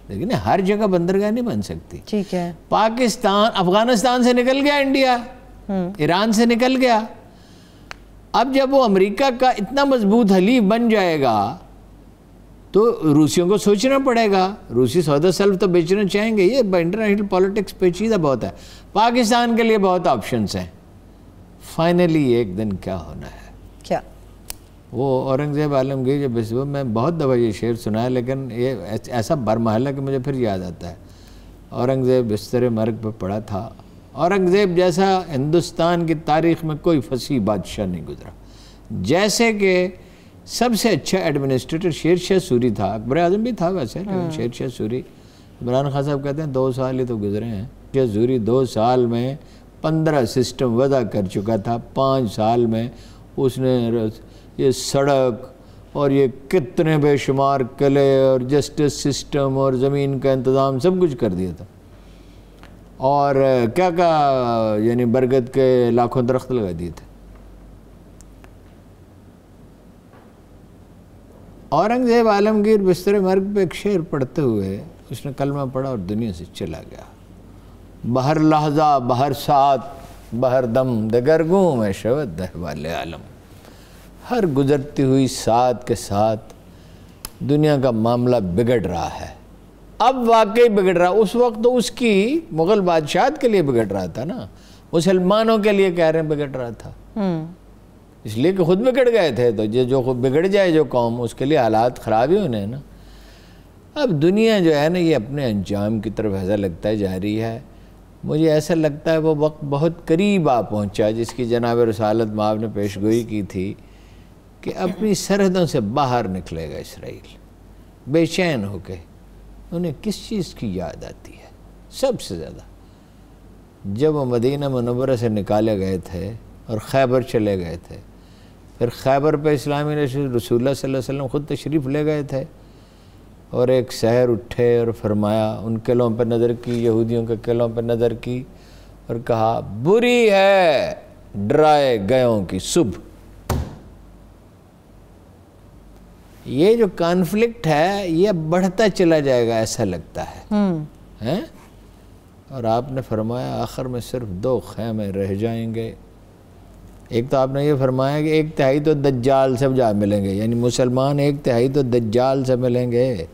لیکن ہر جگہ بندرگاہ نہیں بن سکتی. ٹھیک ہے. پاکستان افغانستان سے نکل گیا، انڈیا ایران سے نکل گیا. اب جب وہ امریکہ کا اتنا مضبوط حلیف بن جائے گا تو روسیوں کو سوچنا پڑے گا. روسی سودا سلف تو بیچنا چاہیں گے. یہ انٹرنیشنل پالیٹکس پیچیدہ بہت ہے. پاکستان کے لیے بہت آپشنز ہیں. فائنلی ایک دن کیا ہونا ہے؟ کیا؟ وہ اورنگزیب عالمگیر جب اس میں بہت دفعہ یہ شعر سنا ہے، لیکن یہ ایسا برمحل ہے کہ مجھے پھر یاد آتا ہے. اورنگزیب بستر مرگ پہ پڑا تھا. اورنگزیب جیسا ہندوستان کی تاریخ میں کوئی فصیح بادشاہ نہیں گزرا. جیسے کہ سب سے اچھا ایڈمنسٹریٹر شیر شاہ سوری تھا. اکبر اعظم بھی تھا ویسے، لیکن شیر شاہ سوری. عمران خان صاحب کہتے ہیں 2 سال ہی تو گزرے ہیں. شیر شاہ سوری 2 سال میں 15 سسٹم وضع کر چکا تھا. 5 سال میں اس نے یہ سڑک اور یہ کتنے بے شمار قلعے اور جسٹس سسٹم اور زمین کا انتظام سب کچھ کر دیا تھا. اور کیا یعنی برگد کے لاکھوں درخت لگا دیے تھے. اورنگزیب عالمگیر بستر مرگ پہ ایک شعر پڑھتے ہوئے اس نے کلمہ پڑھا اور دنیا سے چلا گیا. بہر لحظہ بہر ساتھ بہر دم دگرگوں میں شود احوال عالم. ہر گزرتی ہوئی ساتھ کے ساتھ دنیا کا معاملہ بگڑ رہا ہے. اب واقعی بگڑ رہا. اس وقت تو اس کی مغل بادشاہت کے لیے بگڑ رہا تھا نا، مسلمانوں کے لیے کہہ رہے ہیں بگڑ رہا تھا. اس لیے کہ خود بگڑ گئے تھے، تو جو خود بگڑ جائے جو قوم، اس کے لیے حالات خراب ہی ہونے ہیں نا. اب دنیا جو ہے نا یہ اپنے انجام کی طرف ایسا لگتا ہے جا رہی ہے. مجھے ایسا لگتا ہے وہ وقت بہت قریب آ پہنچا جس کی جناب رسالت مآب نے پیش گوئی کی تھی کہ اپنی سرحدوں سے باہر نکلے گا اسرائیل، بے چین ہو کے۔ انہیں کس چیز کی یاد آتی ہے سب سے زیادہ؟ جب وہ مدینہ منورہ سے نکالے گئے تھے اور خیبر چلے گئے تھے، پھر خیبر پہ اسلامی رسول اللہ صلی اللہ علیہ وسلم خود تشریف لے گئے تھے، اور ایک سحر اٹھے اور فرمایا، ان قلعوں پہ نظر کی، یہودیوں کے قلعوں پہ نظر کی، اور کہا بری ہے ڈرائے گیوں کی صبح۔ یہ جو کانفلکٹ ہے یہ بڑھتا چلا جائے گا ایسا لگتا ہے، اور آپ نے فرمایا آخر میں صرف 2 خیمے رہ جائیں گے۔ ایک تو آپ نے یہ فرمایا کہ 1/3 تو دجال سے جا ملیں گے، یعنی مسلمان 1/3 تو دجال سے ملیں گے،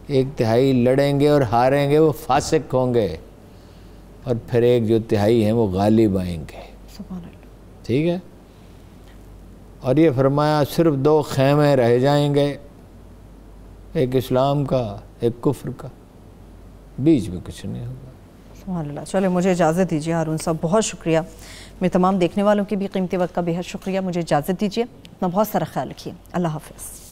1/3 لڑیں گے اور ہاریں گے، وہ فاسق ہوں گے، اور پھر 1 جو تہائی ہیں وہ غالب آئیں گے۔ سبحان اللہ۔ ٹھیک ہے، اور یہ فرمایا صرف 2 خیمے رہ جائیں گے، ایک اسلام کا ایک کفر کا، بیچ میں کچھ نہیں ہوگا۔ سبحان اللہ۔ چلے مجھے اجازت دیجیے ہارون صاحب، بہت شکریہ، میں تمام دیکھنے والوں کے بھی قیمتی وقت کا بے حد شکریہ، مجھے اجازت دیجیے، اپنا بہت سارا خیال رکھیے، اللہ حافظ۔